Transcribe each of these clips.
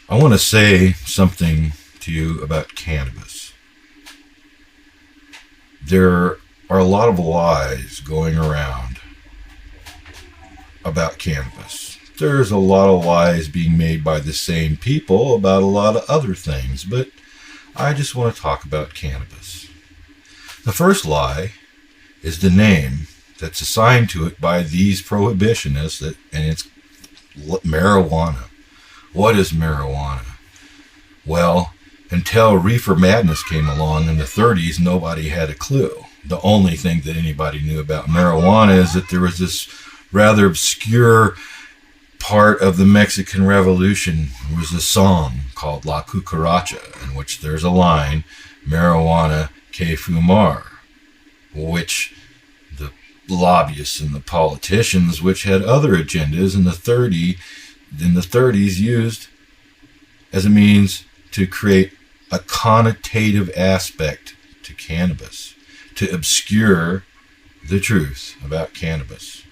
I want to say something to you about cannabis. There are a lot of lies going around about cannabis. There's a lot of lies being made by the same people about a lot of other things, but I just want to talk about cannabis. The first lie is the name that's assigned to it by these prohibitionists, and it's marijuana. What is marijuana? Well, until reefer madness came along in the 30s, nobody had a clue. The only thing that anybody knew about marijuana is that there was this rather obscure part of the Mexican Revolution. It was a song called La Cucaracha, in which there's a line, marijuana que fumar, which the lobbyists and the politicians, which had other agendas in the 30s, used as a means to create a connotative aspect to cannabis, to obscure the truth about cannabis.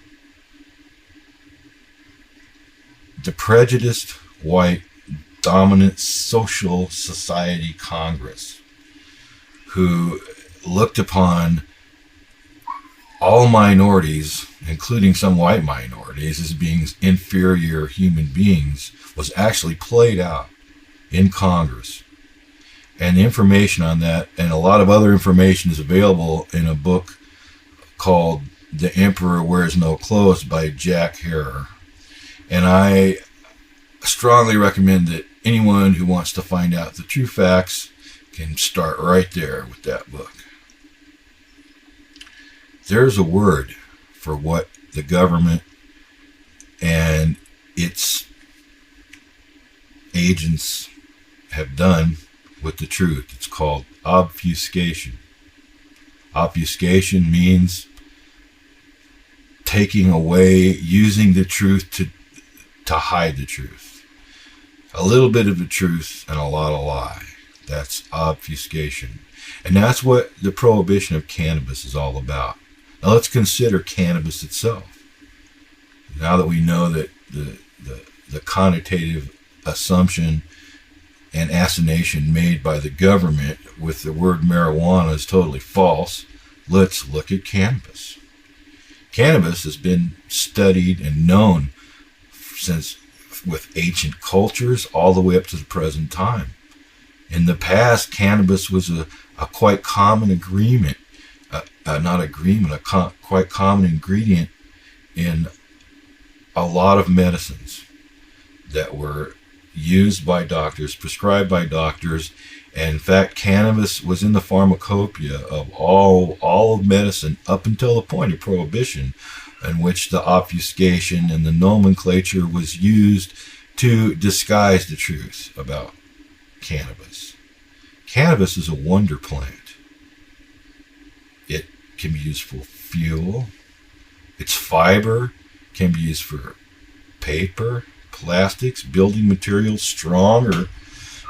The prejudiced, white, dominant social society Congress, who looked upon all minorities, including some white minorities, as being inferior human beings, was actually played out in Congress. And the information on that, and a lot of other information, is available in a book called The Emperor Wears No Clothes by Jack Herer. And I strongly recommend that anyone who wants to find out the true facts can start right there with that book. There's a word for what the government and its agents have done with the truth. It's called obfuscation. Obfuscation means taking away, using the truth to hide the truth. A little bit of the truth and a lot of lie. That's obfuscation. And that's what the prohibition of cannabis is all about. Now let's consider cannabis itself. Now that we know that the connotative assumption and assignation made by the government with the word marijuana is totally false, let's look at cannabis. Cannabis has been studied and known since with ancient cultures all the way up to the present time. In the past, cannabis was a quite common agreement, quite common ingredient in a lot of medicines that were used by doctors, prescribed by doctors. And in fact, cannabis was in the pharmacopoeia of all of medicine up until the point of prohibition, in which the obfuscation and the nomenclature was used to disguise the truth about cannabis. Cannabis is a wonder plant. It can be used for fuel. Its fiber can be used for paper, plastics, building materials, stronger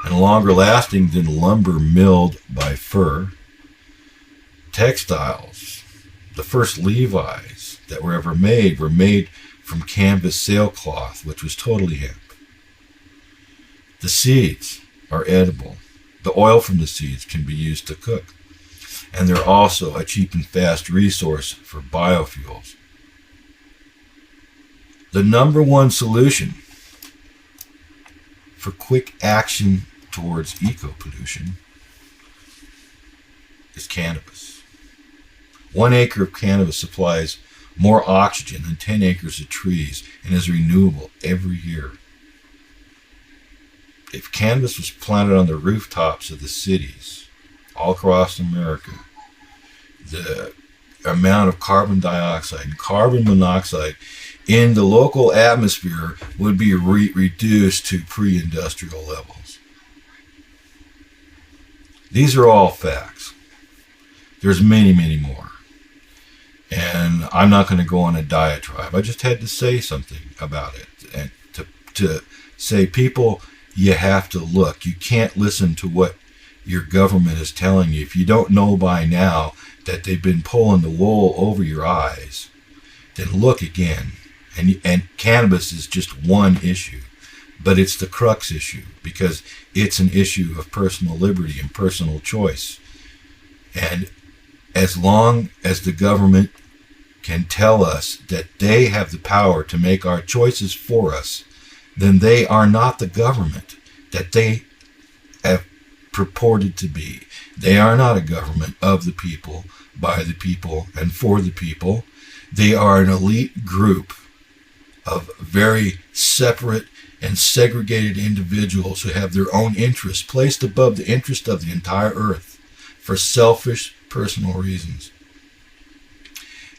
and longer lasting than lumber milled by fir. Textiles. The first Levi's that were ever made from canvas sailcloth, which was totally hemp. The seeds are edible. The oil from the seeds can be used to cook. And they're also a cheap and fast resource for biofuels. The number one solution for quick action towards eco-pollution is cannabis. 1 acre of cannabis supplies more oxygen than 10 acres of trees and is renewable every year. If cannabis was planted on the rooftops of the cities all across America, the amount of carbon dioxide and carbon monoxide in the local atmosphere would be reduced to pre-industrial levels. These are all facts. There's many, many more. And I'm not going to go on a diatribe. I just had to say something about it. And to say, people, you have to look. You can't listen to what your government is telling you. If you don't know by now that they've been pulling the wool over your eyes, then look again. And cannabis is just one issue. but it's the crux issue because it's an issue of personal liberty and personal choice. And as long as the government can tell us that they have the power to make our choices for us, then they are not the government that they have purported to be. They are not a government of the people, by the people, and for the people. They are an elite group of very separate and segregated individuals who have their own interests placed above the interest of the entire earth for selfish personal reasons.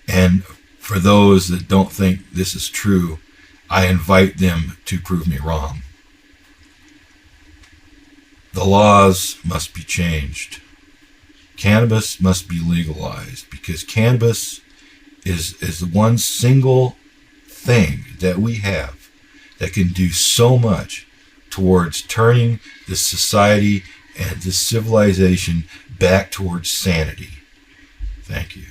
And for those that don't think this is true, I invite them to prove me wrong. The laws must be changed. Cannabis must be legalized because cannabis is the one single thing that we have that can do so much towards turning this society and this civilization back towards sanity. Thank you.